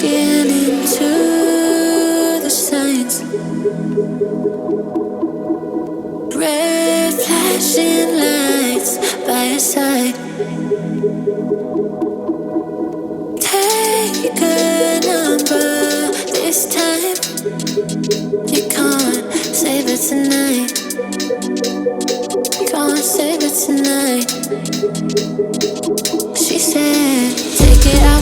looking into the signs. Red flashing lights by your side. Take a number this time. You can't save it tonight. Can't save it tonight. She said, take it out.